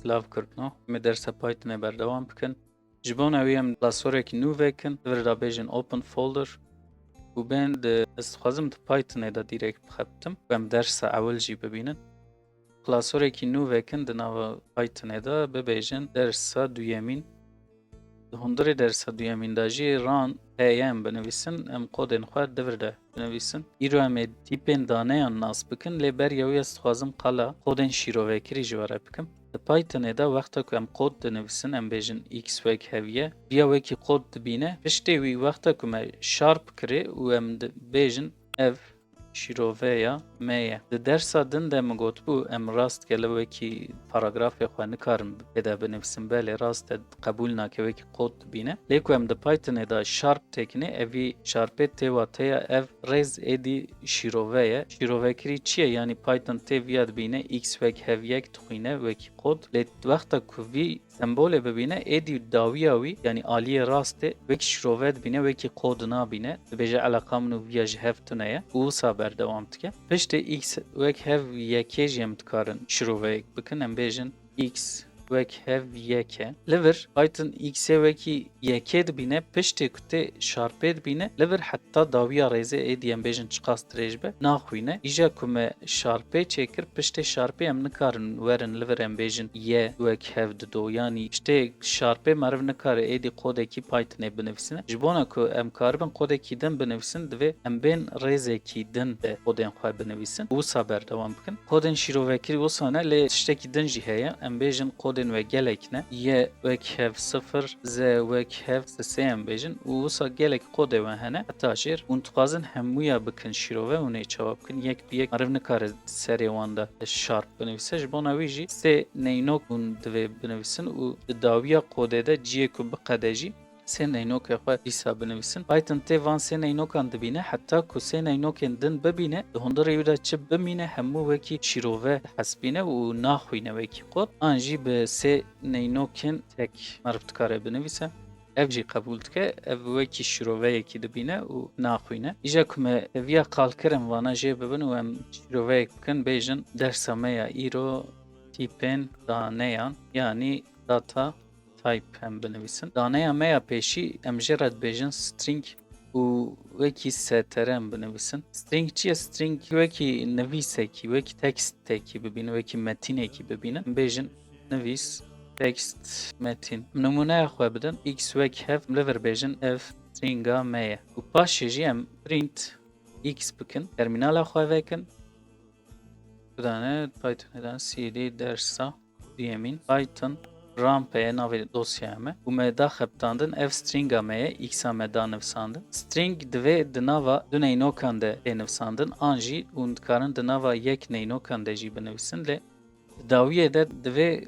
سلاف کردنەوە me dersa Pythonê berdewam bikin. Ji bo ew em klasorekî nû vekin, divir da bêjin open folder û bên ez dixwazim di Pythonê de direkt bixebtim û em dersa ewil jî bibînin. Klasorekî nû vekin di nava Pythonê de bibêjin dersa duyemîn. Di hundirê dersa duyemîn de jî run heye em binivîsin, em kodên xwe divir de binivîsin. Îro em ê tîpên daneyan nas bikin, lê beriya wî ez dixwazim qala kodên şîrovekirî ji were bikim. Di Pythonê de wexta ku em kod dinivîsin, em bêjin x wek heviye, riya wekî kod dibîne. Piştê wî wexta ku me sharp kirê û em bêjin ev şîroveya me ye. Di dersa din de min gotbû em rastgele wekî paragrafê xwe nikarin pêde binivîsin, belê rast e qebûl nake wekî kod dibîne. Lê ku em di Pythonê de sharp têkine, evî sharpê têwa têya ev rêz êdî şîrove ye. Şîrovekirî çi ye? Yani Python tê viya dibîne x wek heviyek dixwîne wekî kod. Lê wexta ku vî sembolê bibîne êdî dawiya wî yani aliyê rastê wekî şîrove dibîne, wekî kod nabîne. Dibêje eleqa min û viya ji hev tune ye û wisa berdewam dike. Piştî x wek hev yekê jî em dikarin şîroveyek bikin, em bêjin x wek hev yeke. Li vir Python x'ê wekî yekê dibîne, piştê ku tê sharpê dibîne, li vir heta dawiya rêzê êdî em bêjin çiqas dirêj be naxwîne. Îja ku me sharpê çêkir, piştê sharpê em nikarin werin li vir em bêjin ye wek hev dido. Yani piştê sharpê meriv nikare êdî kodekî Pythonê binivîsine. Ji bona ku em karibin kodekî din binivîsin, divê em bên rêzekî din de kodên xwe binivîsin û wisa berdewam bikin. Kodên şîrovekirî wisa ne, lê tiştekî din jî heye. Em bêjin kodên ve gelek ne, ye wek hev 0, z wek hev sê em bêjin û wisa gelek kodê we hene. Heta jêr hûn dixwazin hemûya bikin şîrove û nê çawa bikin. Yek bi yek meriv nikare serê wan de sharp binivîse. Ji bona wî jî sê neynok hûn divê binivîsin û di dawiya kodê de ciyê ku biqede jî sê neynokê xwe dîsa binivîsin. Python tê van sê neynokan dibîne, heta ku sê neynokên din bibîne, di hundirê wî de çi bimîne hemû wekî şîrove hesbîne û naxwîne wekî kod. An jî bi sê neynokên tek meriv dikare binivîse. Ev jî qebûl dike, ev wekî şîroveyekî dibîne û naxwîne. Îja ku me eviya qalkirin vana jê bibin û em şîroveyek bikin, bêjin dersa me ya îro tîpên daneyan yani data type em binivîsin. Daneya me ya pêşî em jê re dibêjin string û wekî str em binivîsin. String çi ye? String wekî nivîsekî, wekî textekî bibîne, wekî metînekî bibîne. Em bêjin nivîs text metin. Numuneya xwe bidin, x wek hev li vir bêjin ev stringa me ye. û paşê jî em print x bikin, termînala xwe vekin. Bidane Pythonê de cd dersa duyemîn Python rampeye navê dosyaya me û me daxebitandin ev stringa me ye, x'a me danivîsandin. String divê di nava du neynokan de tê nivîsandin, an jî hûn dikarin di nava yek neynokan de jî binivîsin, lê dawiyê de divê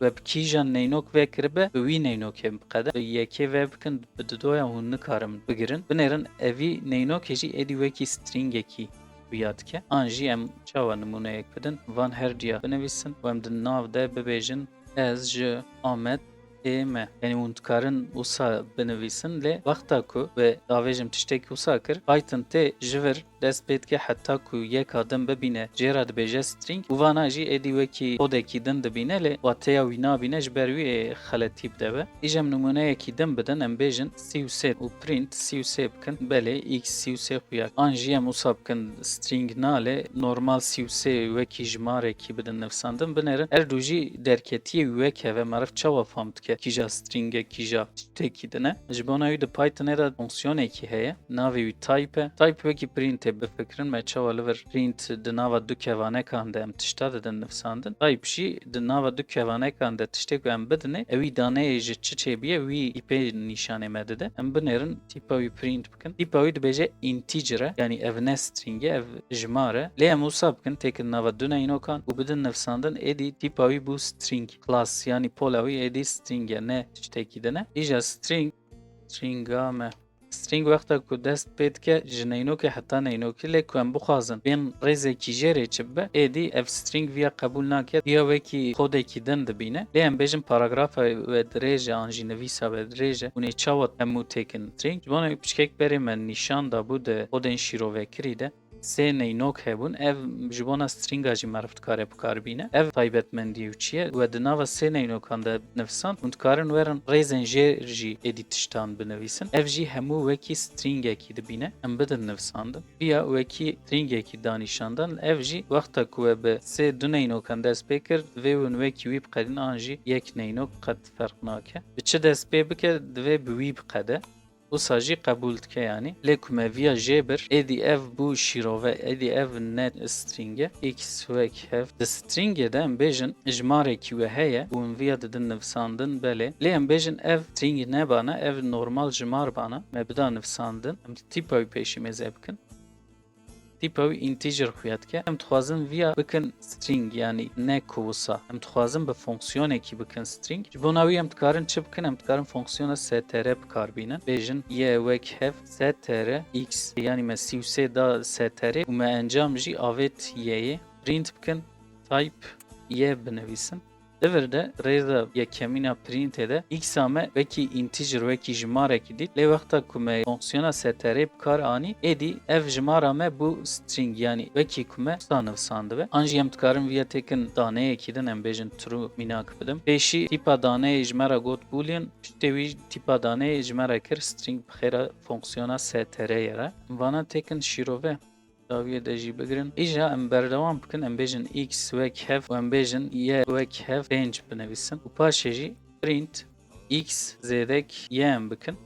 web kîjan neynok vekiribe bi wî neynokê biqede. Bi yekê ve bikin, bi didoya hûn nikarin bigirin. Binêrin evî neynokê jî êdî wekî stringekî viya dike. An jî em çawa nimuneyek bidin, van her ciya binivîsin û em di nav de bibêjin ez ji Ahmet me. Yani hûn dikarin wisa binivîsin, lê wexta ku ve davêjim tiştekî wisa kir, Python tê ji vir dest pê dike heta ku yeka din bibîne jê re dibêje string û vana jî êdî wekî kodekî din dibîne, lê watêya wî nabîne ji ber wî ê xeletî bidibe. Îja em numuneyekî din bidin, em bêjin c3 û print c3 bikin, belê x c3 xuya. An jî em wisa bikin string na, lê normal c3 wekî jimarekî bidin nivîsandin, binêrin her du jî derketiyê wî wek heve meriv çawa fam dike kîja stringê kîja tiştekî dine. Ji bona wî di Pythonê de fonksiyonekî heye, navê wî type e. Type wekî print bifikirin me çawa li vir print di nava du kevanekan de em tişta didin nivîsandin. Type jî di nava du kevanekan de tiştek ku em bidinê, evî daneyê ji çi çêbiye wî tîpê nîşanê me dide. Em binêrin tîpa wî print bikin. Tîpa wî dibêje integer e, yani ev ne string e, ev jimar e. Lê em wisa bikin têkin nava du neynokan û bidin nivîsandin, êdî tîpa wî bû string class, yani pola wî êdî string e, ne tiştekî dine. Îja stringa me. String wexta ku dest pê dike ji neynokê heta neynokî, lê ku em bixwazin bên rêzekî jêrê çi bibe, êdî ev string viya qebûl nake, viya wekî kodekî din dibîne. Lê em bêjin paragrafa we dirêj e, an jî nivîsa we dirêj e, hûn ê çawa hemû têkin string. Ji bona wî piçkek berê me nîşan dabû di kodên şîrovekirî de سه نینوک هبون اف جبونا سترینگا جی مرفت کاره بکار بینه اف تایبەتمەندی و چیه و دناوا سه نینوکان ده نفسان متکارن ورن ریزن جی ادیتشتان بنویسن اف جی همو وکی سترینگ اکی دبینه ام بدن نفساندن بیا وکی سترینگ اکی دانیشاندن اف جی وقتا کوه به سه دو نینوکان دست بکر و وکی وی بقدین آنجی یک نینوک قد فرق ناکه بچه دست بکر دوی بوی بقده و ساجی قبول که یعنی لیکم ویا جبر ادی اف بو شیروه ادی اف نت استرینگه ایکس وک هف د استرینگه ده ام بیجن اجماره کی و هیا و ام ویا ددن نفساندن بله لی ام بیجن اف استرینگ نبانه اف نورمال جمار بانه مبدا نفساندن ام تیپا پیشی مزبکن تیپاوی اینتیجر خویاد که ام تخوازم ویا بکن سترینگ یعنی نه کوسا ام تخوازم به فونکسیون کی بکن سترینگ بوناوی ام تکارن چه بکن ام تکارن فونکسیون ستر بکار بینن بیجن یه وک هف ستر ایکس یعنی ما 33 دا ستر و ما انجام جی آویت یه پرینت بکن تایپ یه بنویسن Deverde reza yekemina print ede x ame veki integer veki jmare ki dit le vaqta kume fonksiyona setere kar ani edi ev jmara me bu string yani veki kume sanıv sandı ve anji em tkarım via tekin dane ekiden em bejin true minak bedim peşi tipa dane jmara got boolean tevi tipa dane jmara kir string bxera fonksiyona setere yere vana tekin şirove داویه دجی بگیرن ایجا ام بردوام بکن ام بیجن x وک هف و ام بیجن y وک هف رنج بنویسن و پاشه جی print x زیدک y ام بکن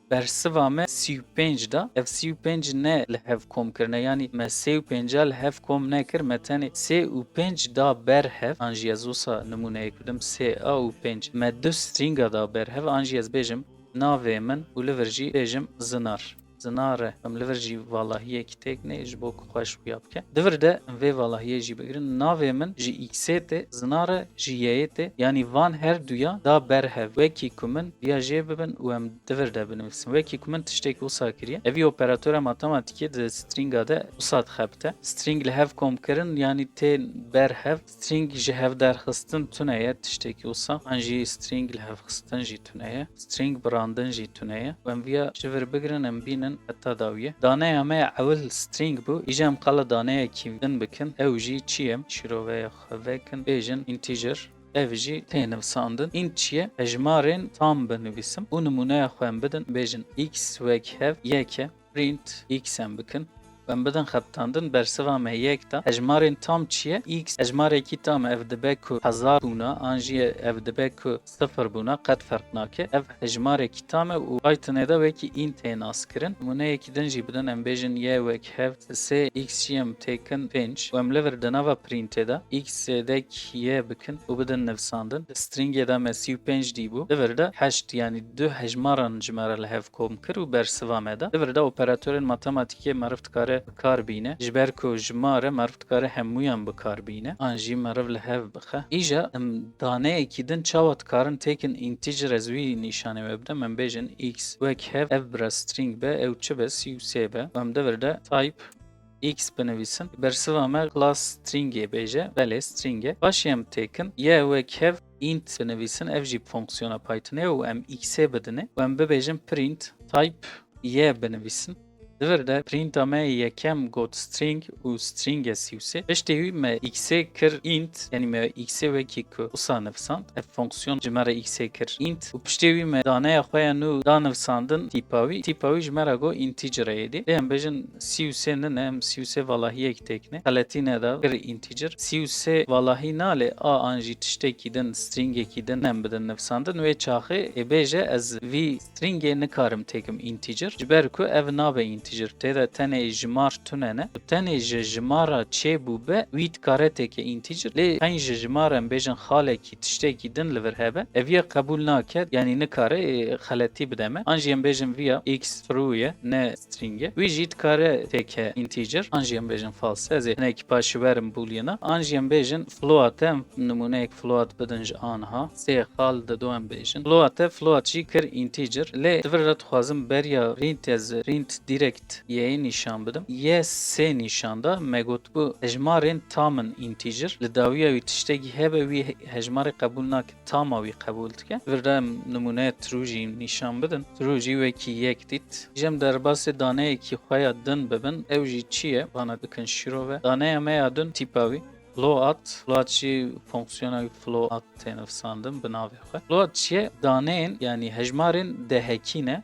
برسوامه 35 دا اف 35 نه لهف کوم کرنه یعنی ما 35 لهف کوم نکر متنی 35 دا بر هف انجی ازوسا نمونه کدم 3 او 5 ما دو سترینگ دا بر هف انجی از بیجم ناوی من و لورجی بیجم زنار زناره ام لورجی والله کی تک نه جبو خوش بیاب که دورده و والله جی بگیرن ناوی من جی ایکس ته زناره جی ته یعنی وان هر دویا دا بر هف و کی کومن بیا جی ببن و ام دورده بنویسم و کی کومن تشتک وسا کریه اوی اپراتور ماتماتیکی د سترینگ ده وسات خبته سترینگ له هف کوم کرن یعنی ته بر هف سترینگ جی هف در خستن تونه تشتک وسا انجی سترینگ له هف خستن جی تونه سترینگ براندن جی تونه و ام بیا جور بگیرن ام بینن حتی داویه دانه همه اول سترینگ بو ایجام قال دانه کیمدن بکن او جی چیم شیروه خوکن بیجن اینتیجر او جی تینو ساندن این چیه اجمارین تام بنویسم و نمونه خوام بدن بیجن x وک هف یکه print x هم بکن Ben بدن خبتاندن بر سوام یک تا اجمارین تام چیه x اجمار کی تام اف دبکو 1000 بونا انجی اف دبکو 0 بونا قد فرق ناکه اف اجمار کی تام و پایتون دا وکی این تیناس کرن مونه یکی دنجی بدن ام بیجن ی وک هف سه x یم تکن پنج و ام لور دناوا پرینت دا x دک ی بکن و بدن نفساندن string دا م 35 دی بو لور دا 8 yani دو اجمارن جمره لهف کوم کر و بر سوام دا لور دا اپراتورن ماتماتیکی معرفت کار بکار بینه جبر کو جماره مرفت کاره همویان بکار بینه آنجی مرف لهف بخه ایجا دانه اکیدن چاوت کارن تکن اینتیجر ازوی نشانه وبده من بیجن x وک هف اف برا سترینگ به او چه به سی و سی به و هم دورده تایپ x بنویسن برسوامه کلاس سترینگی بیجه بله سترینگه باشیم تکن یه وک هف int بنویسن اف جی فونکسیونا پایتونه و ام x بدنه و ام ببیجن print تایپ یه بنویسن Deverde print ame yekem got string u string esiuse. Beşte hü me x'e kir int yani me x'e ve ki ku usanıfsand. F fonksiyon cimara x'e kir int. U pişte hü me dane yaxoya nu danıfsandın tipavi. Tipavi cimara go integer yedi. Lem bejin siuse ne nem siuse vallahi ek tekne. Halatine da kir integer. Siuse vallahi nale a anji tiştekiden string ekiden nem beden nefsandın ve çağı beje az vi string ne karım tekim integer. Ciber ku ev nabe integer تیدا تنه جمار تونه تنه جمارا چه بوبه وید کارته که اینتیجر لی پنج جمارا بیجن خاله کی تشته کی دن لور هبه اویا قبول ناکد یعنی نکاره خالتی بدمه انجیم بیجن ویا x ترویه نه stringه وی جیت کاره تکه اینتیجر انجیم بیجن فالس از نه کی پاش ورم بولینا انجیم بیجن float نمونه یک float بدنج آنها سه خال د دوام بیجن float چی کر اینتیجر لی دورت خوازم بریا رینت از رینت direkt direkt y'yi nişan bidim. Y S nişanda megot bu hejmarên tamın integer. Li dawiya wî tiştekî hebe wî hejmarê qebûl nake tama wî qebûl dike. Vir de numune true jî nişan bidin. True jî wekî yek dît. Jem derbasê daneyekî xwe ya din bibin. Ew jî çi ye? Bana dikin şîrove. Daneya me ya din tîpa wî. Float. Float jî fonksiyona wî float tê nivîsandim bi navê xwe. Float çi ye? Daneyên yani hejmarên dehekî ne?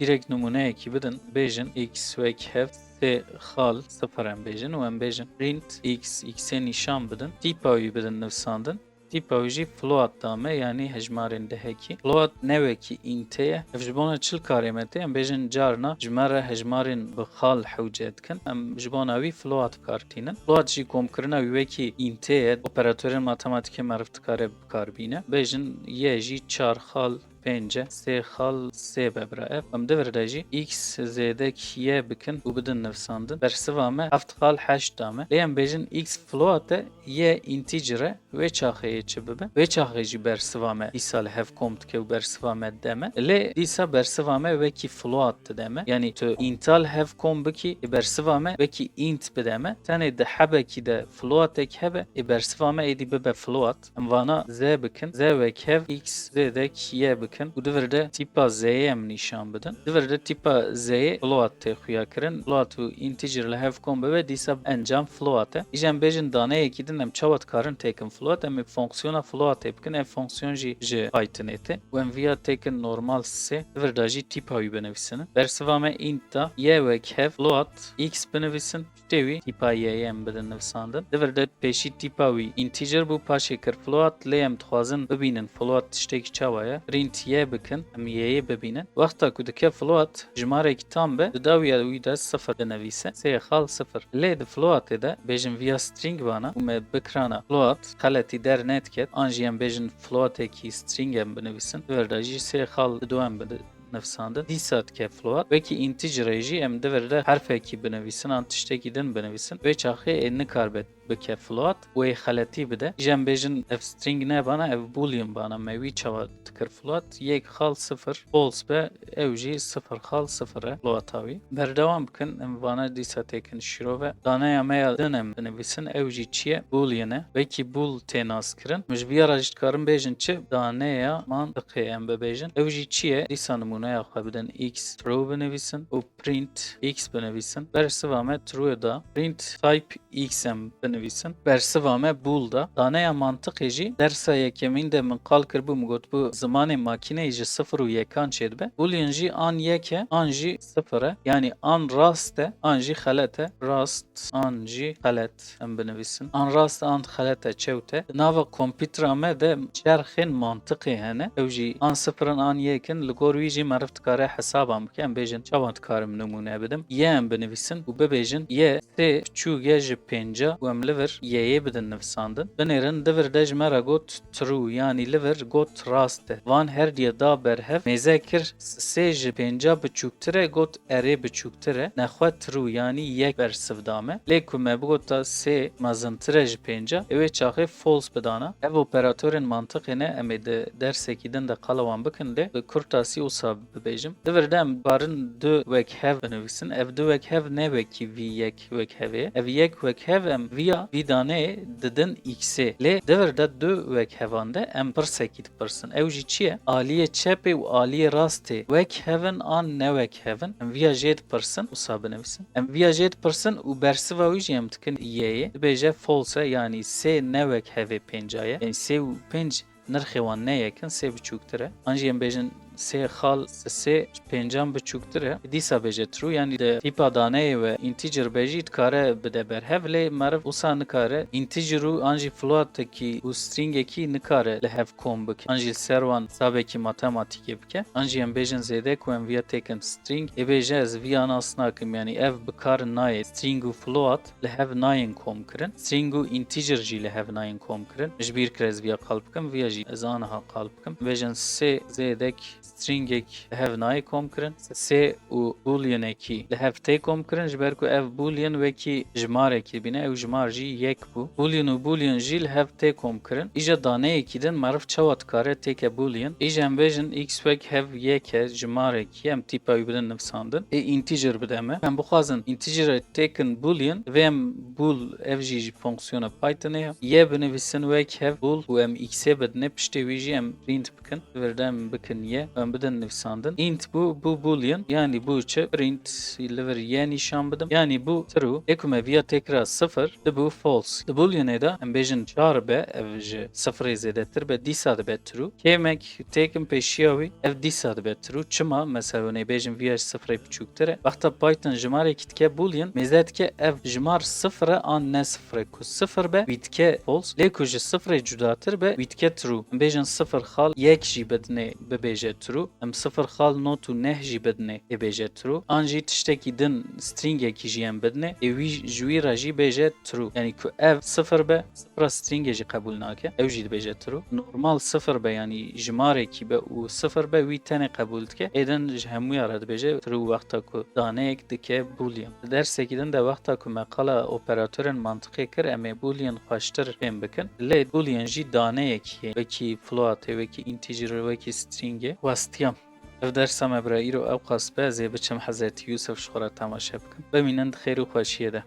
Direkt numuneyekî bidin. Bêjin x wek hev s xal sıfır em bêjin û em bêjin print x x'e nîşan bidin. Tîpa wî bidin nivîsandin. Tîpa wî jî float dame yani hejmarên dehekî. Float newekî int ye. Ev ji bona çil karê me tê? Em bêjin carna ji me re hejmarên bi xal hewce dikin. Em ji bona wî float bikartînin. Float jî komkirina wî wekî int ye. Operatörên matematikê meriv dikare bikarbîne. Bêjin y jî 4 xal 5 3 xal 3 bebra ev. Em divir de jî x zêdek y bikin û bidin nivîsandin. Bersiva me 7 xal 8 dame. Lê em bêjin x float e y integer e wê çaxeyê çi bibe. Wê çaxê jî bersiva me dîsa li hev kom dike û bersiva me deme. Lê dîsa bersiva me wekî float dideme. Yani tu intal hev kom bikî bersiva me wekî int bideme. Tenê di hebekî de floatek hebe bersiva me êdî bibe float. Em vana z bikin. Z wek hev x zêdek y bikin. û divir de tîpa z'ye em nîşan bidin. Divir de tîpa z'ye float tê xuya kirin. Float û integer li hev kom bibe dîsa encam float e. Îjem bêjin daneyekî din em çawa dikarin têkin float em ê fonksiyona float tê bikin. Ev fonksiyon jî ji Pythonê tê. û em vîya têkin normal sê. Divir de jî tîpa wî binivîsinin. Bersiva me int da y wek hev float x binivîsin. Tê wî tîpa y'ye em bidin nivîsandin. Divir de pêşî tîpa wî integer bû paşê kir float. Lê em dixwazin bibînin float tiştekî çawa ye. Print y bikin em y'ye bibînin. Wexta ku dike float jimarekî tam be di dawiya wî de 0 binivîse. Sê xal 0. Lê di floatê de bêjin vîya string vana û me bikirana float xeletî dernetket. An jî em bêjin floatekî string em binivîsin. Divir de jî sê xal di em bide nivîsandin. Dîsa dike float. Wekî integerê jî em divir de herfekî binivîsin an tiştekî din binivîsin. Wê çaxê ê nikar be bike float wê xeletî bide. Jem bêjin ev string ne bana ev boolean bana me wî çawa dikir float yek xal 0 false be ew jî 0 xal 0 e floata wî. Berdewam bikin em vana dîsa têkin şîrove. Daneya me ya din em binivîsin ew jî çi ye? Boolean e. Wekî bool tê naskirin. Ji vîya re jî dikarin bêjin çi? Daneya mantiqê em bibêjin. Ew jî çi ye? Dîsa numuneya xwe bidin x true binivîsin û print x binivîsin. Bersiva me true da print type x em binivîsin. Bersiva me bool da. Daneya mantiqê jî dersa yekemîn de min qal kirbûm got bu zimanê makîneyê ji 0 û yekan çêdibe. Boolean jî an yek e, an jî 0 e. Yani an rast e, an jî xelet e. Rast, an jî xelet em binivîsin. An rast an xelet e çewt e. Nava kompîtera me de çerxên mantiqê hene. Ew jî an 0'in an yekin li gor wî jî meriv dikare hesaban bike. Em bêjin çawa dikarim numune bidim. Y em binivîsin û bibêjin y sê piçûk ye ji 5 û em li vir y'ye bidin nivîsandin. Binêrin divir de ji me re got true yani li vir got rast e. Van her diye da berhev mêze kir sê ji 5 biçûktir e got erê biçûktir e. Nexwe true yani yek bersiv dame. Lê ku me bigota sê mezintir e ji 5 evê çaxê false bidana. Ev operatörên mantiqê ne em ê di dersekî din de qala wan bikin lê bi kurtasî wisa bibêjim. Divir de em barin du wek hev binivîsin. Ev du wek hev ne wekî vî yek wek hevê. Ev yek wek hev em vîya vî daneyê didin x'ê. Lê divir de du wek hevan de em pirsekî dipirsin. Ew jî çi ye? Aliyê çepê û aliyê rastê wek hevin an ne wek hevin. Em vîya jê dipirsin wisa binivîsin. Em vîya jê dipirsin û bersiva wî jî em dikin y'ye. Dibêje false yani sê ne wek hevê 5 ye. Yani sê û 5 nirxê wan ne yekin sê biçûktir e. An jî em bêjin sê xal sê 5 biçûktir e. Dîsa bêje true yani de tîpa daneyê ve integer bêjî dikare bide berhev lê meriv wisa nikare integer û an jî floatekî û stringekî nikare li hev kom bike. An jî ser wan sabekî matematikê bike. An jî em bêjin zêde ku em vîya têkin string ê bêje ez vîya nas nakim yani ev bikarin nayê string û float li hev nayên kom kirin. String û integer jî li hev nayên kom kirin. Ji bîr kir ez vîya qal bikim vîya jî ez aniha qal bikim. Bêjin sê zêdek stringek hev nayê kom kirin. Sê û booleanekî li hev tê kom kirin ji ber ku ev boolean wekî jimarekî bîne, ew jimar jî yek bû. Boolean û boolean jî li hev tê kom kirin. Îja daneyekî din meriv çawa dikare têke boolean. Îja em bêjin x wek hev yek e jimarekî em tîpa wî bidin nivîsandin. Integer bide me. Em bixwazin integerê têkin boolean vê em bool ev jî ji fonksiyona Pythonê ye. Yê binivîsin wek hev bool û em x'ê bidine piştî wî jî em print bikin. Divê em bikin ye em bidin nivîsandin. Int bu boolean yani bu çi print li vir ye nîşan bidim. Yani bu true. Êku me viya tekrar 0 dibu false. Di booleanê de em bêjin 4 be ev ji 0'ê zêdetir be dîsa dibe true. Kêmek têkin pêşiya wî ev dîsa dibe true. Çima mesela hûnê bêjin viya ji 0'ê biçûktir e. Wexta Python jimarekî dike boolean mêze dike ev jimar 0 e an ne 0 ku 0 be wî dike false. Lê ku ji 0'ê cudatir be wî dike true. Em bêjin 0 xal yek jî bidine bibêje true. Em 0 xal not û neh jî bidine bibêje true. An jî tiştekî din stringekî jî em bidine wî ji wî re jî bêje true. Yani ku ev 0 be 0 stringê jî qebûl nake. Ew jî dibêje true. Normal 0 be yani jimarekî be û 0 be wî tenê qebûl dike. Êdin ji hemûya re dibêje true wexta ku daneyek dike boolean. Dersekî din de wexta ku me qala operatörên mantiqê kir em ê boolean xweştir fêm bikin. Lê boolean jî daneyekî wekî floatê wekî integer wekî stringê westiyam. Ev dersa me bira îro ew qas be ez ê biçim Hezretî Yûsuf ji xwe re temaşe bikim. Bimînin di xêr û xweşiyê de.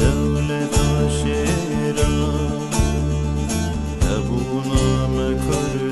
دولت عاشقان ابونا مکار